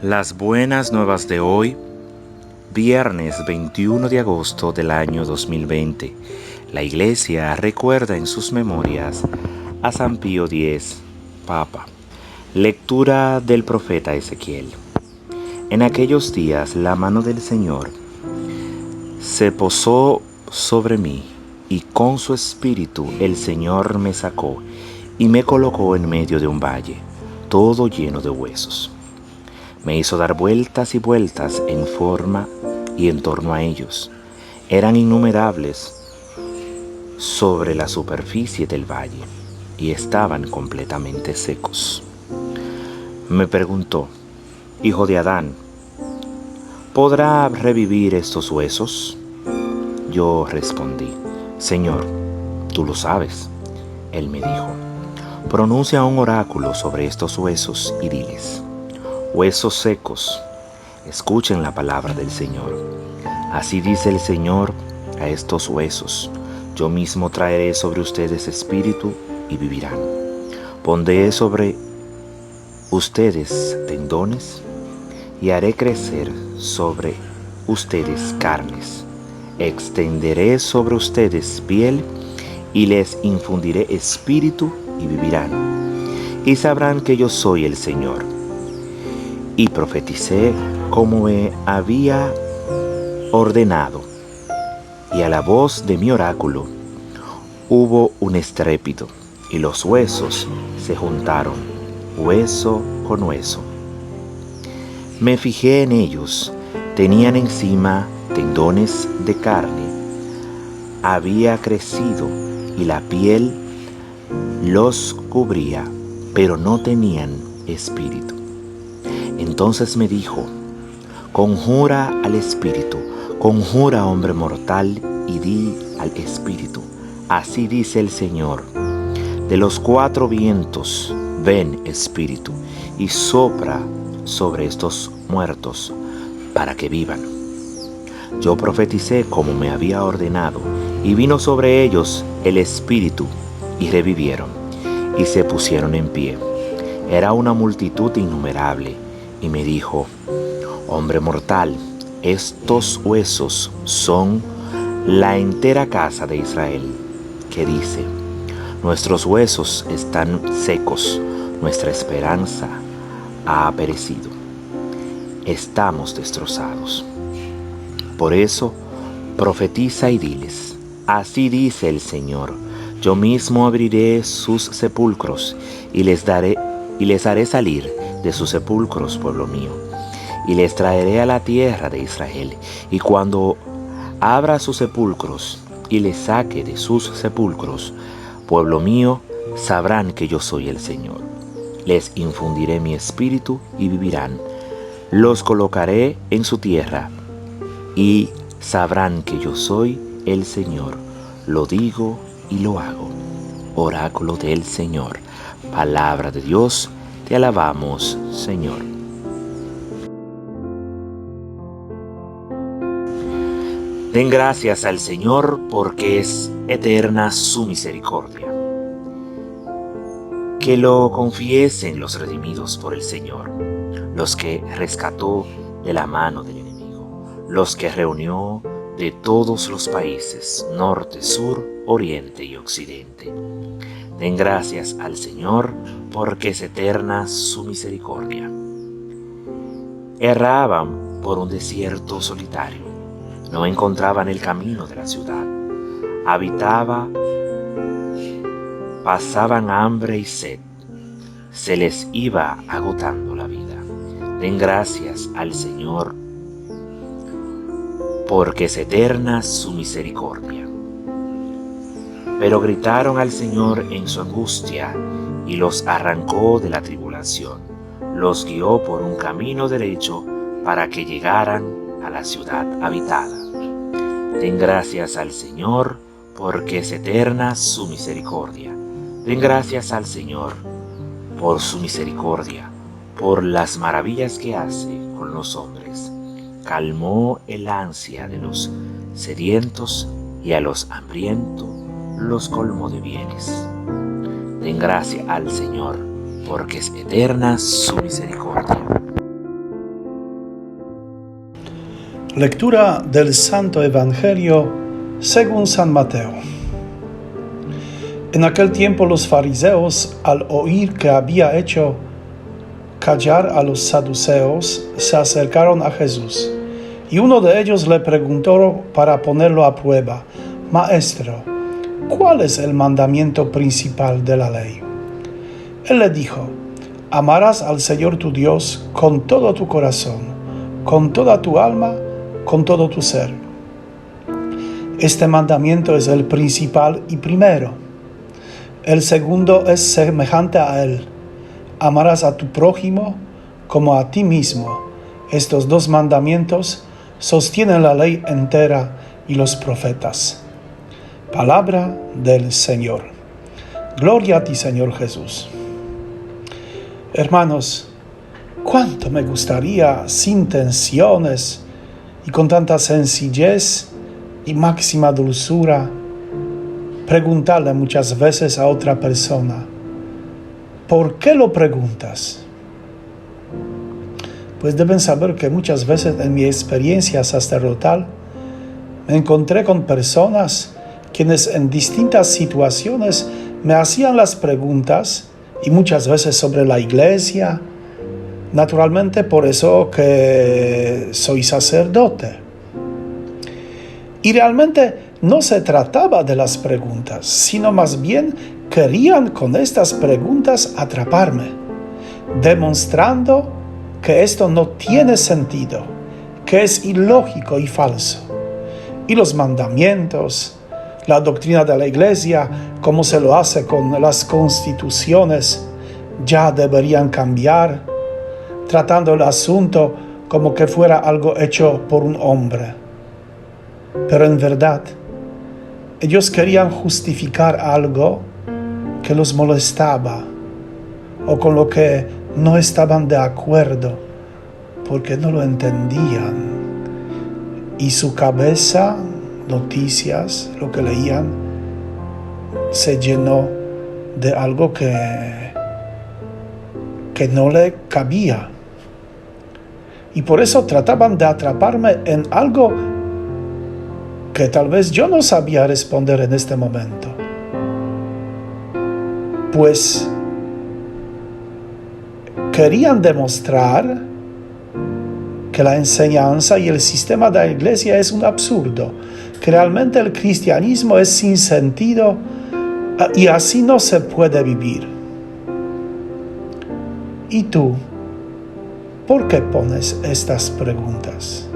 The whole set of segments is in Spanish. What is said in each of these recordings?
Las buenas nuevas de hoy, viernes 21 de agosto del año 2020. La Iglesia recuerda en sus memorias a San Pío X, Papa. Lectura del profeta Ezequiel. En aquellos días la mano del Señor se posó sobre mí, y con su espíritu el Señor me sacó y me colocó en medio de un valle, todo lleno de huesos. Me hizo dar vueltas y vueltas en forma y en torno a ellos. Eran innumerables sobre la superficie del valle y estaban completamente secos. Me preguntó: Hijo de Adán, ¿podrá revivir estos huesos? Yo respondí: Señor, tú lo sabes. Él me dijo: pronuncia un oráculo sobre estos huesos y diles: huesos secos, escuchen la palabra del Señor. Así dice el Señor a estos huesos: yo mismo traeré sobre ustedes espíritu y vivirán. Pondré sobre ustedes tendones y haré crecer sobre ustedes carnes. Extenderé sobre ustedes piel y les infundiré espíritu y vivirán. Y sabrán que yo soy el Señor. Y profeticé como me había ordenado, y a la voz de mi oráculo hubo un estrépito, y los huesos se juntaron, hueso con hueso. Me fijé en ellos, tenían encima tendones de carne, había crecido y la piel los cubría, pero no tenían espíritu. Entonces me dijo: conjura al espíritu, conjura, hombre mortal, y di al espíritu: así dice el Señor, de los cuatro vientos ven, espíritu, y sopla sobre estos muertos para que vivan. Yo profeticé como me había ordenado, y vino sobre ellos el espíritu, y revivieron, y se pusieron en pie. Era una multitud innumerable. Y me dijo: hombre mortal, estos huesos son la entera casa de Israel, que dice: nuestros huesos están secos, nuestra esperanza ha perecido, estamos destrozados. Por eso, profetiza y diles: así dice el Señor, yo mismo abriré sus sepulcros y les haré salir de sus sepulcros, pueblo mío, y les traeré a la tierra de Israel. Y cuando abra sus sepulcros y les saque de sus sepulcros, pueblo mío, sabrán que yo soy el Señor. Les infundiré mi espíritu y vivirán. Los colocaré en su tierra y sabrán que yo soy el Señor. Lo digo y lo hago. Oráculo del Señor. Palabra de Dios. Te alabamos, Señor. Den gracias al Señor, porque es eterna su misericordia. Que lo confiesen los redimidos por el Señor, los que rescató de la mano del enemigo, los que reunió de todos los países, norte, sur, oriente y occidente. Den gracias al Señor, porque es eterna su misericordia. Erraban por un desierto solitario, no encontraban el camino de la ciudad. Pasaban hambre y sed, se les iba agotando la vida. Den gracias al Señor, porque es eterna su misericordia. Pero gritaron al Señor en su angustia, y los arrancó de la tribulación. Los guió por un camino derecho para que llegaran a la ciudad habitada. Den gracias al Señor, porque es eterna su misericordia. Den gracias al Señor por su misericordia, por las maravillas que hace con los hombres. Calmó el ansia de los sedientos y a los hambrientos los colmó de bienes. Den gracia al Señor, porque es eterna su misericordia. Lectura del Santo Evangelio según San Mateo. En aquel tiempo los fariseos, al oír que había hecho callar a los saduceos, se acercaron a Jesús. Y uno de ellos le preguntó para ponerlo a prueba: Maestro, ¿cuál es el mandamiento principal de la ley? Él le dijo: amarás al Señor tu Dios con todo tu corazón, con toda tu alma, con todo tu ser. Este mandamiento es el principal y primero. El segundo es semejante a él: amarás a tu prójimo como a ti mismo. Estos dos mandamientos sostienen la ley entera y los profetas. Palabra del Señor. Gloria a ti, Señor Jesús. Hermanos, cuánto me gustaría, sin tensiones y con tanta sencillez y máxima dulzura, preguntarle muchas veces a otra persona: ¿por qué lo preguntas? Pues deben saber que muchas veces en mi experiencia sacerdotal me encontré con personas quienes en distintas situaciones me hacían las preguntas, y muchas veces sobre la iglesia, naturalmente por eso que soy sacerdote. Y realmente no se trataba de las preguntas, sino más bien querían con estas preguntas atraparme, demostrando que esto no tiene sentido, que es ilógico y falso. Y los mandamientos, la doctrina de la iglesia, como se lo hace con las constituciones, ya deberían cambiar, tratando el asunto como que fuera algo hecho por un hombre. Pero en verdad, ellos querían justificar algo que los molestaba o con lo que no estaban de acuerdo, porque no lo entendían. Y su cabeza, noticias, lo que leían, se llenó de algo que no le cabía. Y por eso trataban de atraparme en algo que tal vez yo no sabía responder en este momento. Pues querían demostrar que la enseñanza y el sistema de la iglesia es un absurdo, que realmente el cristianismo es sin sentido y así no se puede vivir. ¿Y tú? ¿Por qué pones estas preguntas?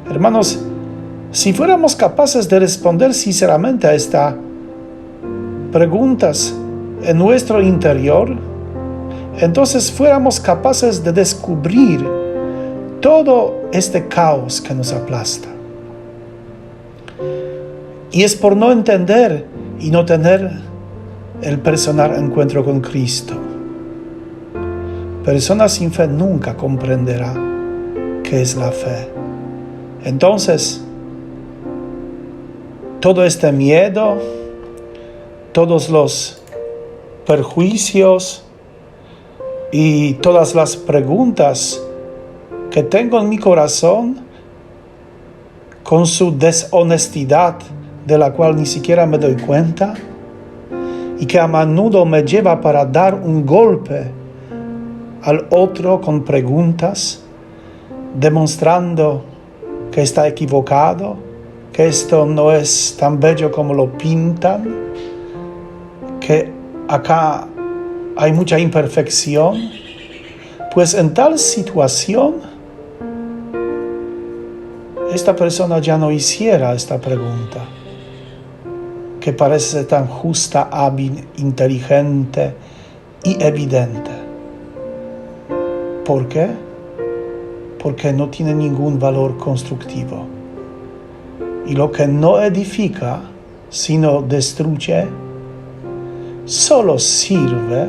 Hermanos, si fuéramos capaces de responder sinceramente a estas preguntas en nuestro interior, entonces fuéramos capaces de descubrir todo este caos que nos aplasta. Y es por no entender y no tener el personal encuentro con Cristo. Persona sin fe nunca comprenderá qué es la fe. Entonces, todo este miedo, todos los perjuicios y todas las preguntas que tengo en mi corazón, con su deshonestidad de la cual ni siquiera me doy cuenta, y que a menudo me lleva para dar un golpe al otro con preguntas, demostrando que está equivocado, que esto no es tan bello como lo pintan, que acá hay mucha imperfección. Pues en tal situación, esta persona ya no hiciera esta pregunta, que parece tan justa, hábil, inteligente y evidente. ¿Por qué? Porque no tiene ningún valor constructivo. Y lo que no edifica, sino destruye, solo sirve,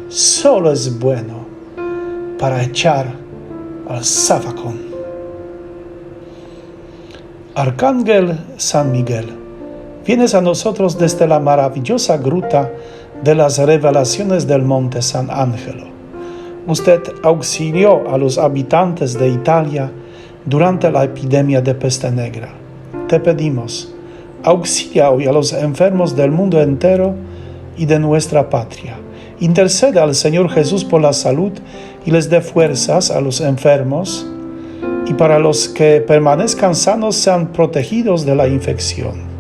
solo es bueno para echar al zafacón. Arcángel San Miguel, vienes a nosotros desde la maravillosa gruta de las revelaciones del Monte San Angelo. Usted auxilió a los habitantes de Italia durante la epidemia de peste negra. Te pedimos, auxilia hoy a los enfermos del mundo entero y de nuestra patria. Intercede al Señor Jesús por la salud y les dé fuerzas a los enfermos, y para los que permanezcan sanos sean protegidos de la infección.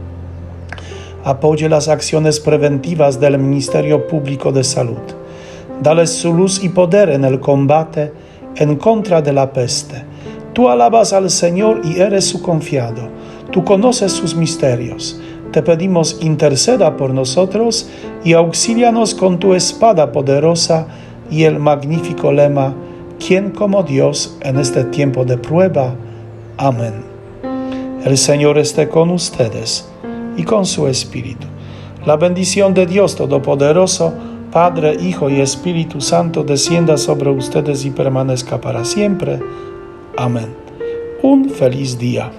Apoye las acciones preventivas del Ministerio Público de Salud. Dales su luz y poder en el combate en contra de la peste. Tú alabas al Señor y eres su confiado. Tú conoces sus misterios. Te pedimos, interceda por nosotros y auxílianos con tu espada poderosa y el magnífico lema: ¿quién como Dios en este tiempo de prueba? Amén. El Señor esté con ustedes y con su Espíritu. La bendición de Dios Todopoderoso, Padre, Hijo y Espíritu Santo, descienda sobre ustedes y permanezca para siempre. Amén. Un feliz día.